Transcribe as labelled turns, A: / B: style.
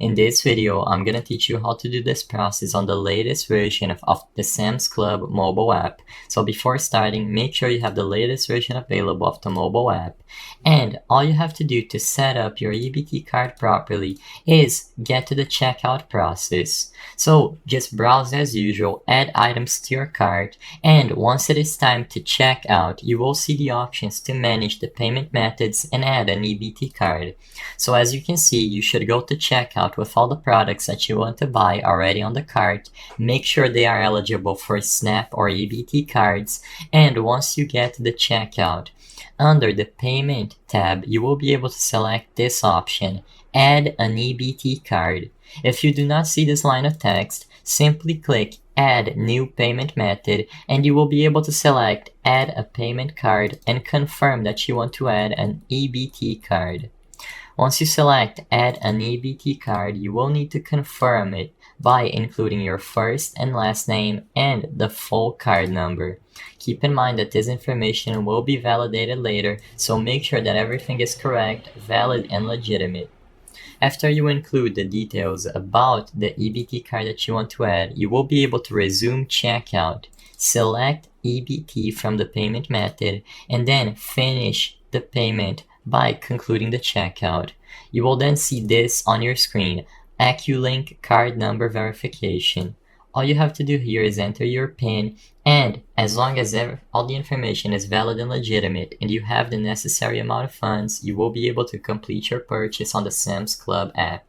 A: In this video, I'm gonna teach you how to do this process on the latest version of the Sam's Club mobile app. So before starting, make sure you have the latest version available of the mobile app. And all you have to do to set up your EBT card properly is get to the checkout process. So just browse as usual, add items to your cart, and once it is time to check out, you will see the options to manage the payment methods and add an EBT card. So as you can see, you should go to checkout with all the products that you want to buy already on the cart. Make sure they are eligible for SNAP or EBT cards, and once you get to the checkout, under the Payment tab, you will be able to select this option, Add an EBT Card. If you do not see this line of text, simply click Add New Payment Method and you will be able to select Add a Payment Card and confirm that you want to add an EBT card. Once you select Add an EBT card, you will need to confirm it by including your first and last name and the full card number. Keep in mind that this information will be validated later, so make sure that everything is correct, valid, and legitimate. After you include the details about the EBT card that you want to add, you will be able to resume checkout. Select EBT from the payment method and then finish the payment by concluding the checkout. You will then see this on your screen, AccuLink Card Number Verification. All you have to do here is enter your PIN, and as long as all the information is valid and legitimate and you have the necessary amount of funds, you will be able to complete your purchase on the Sam's Club app.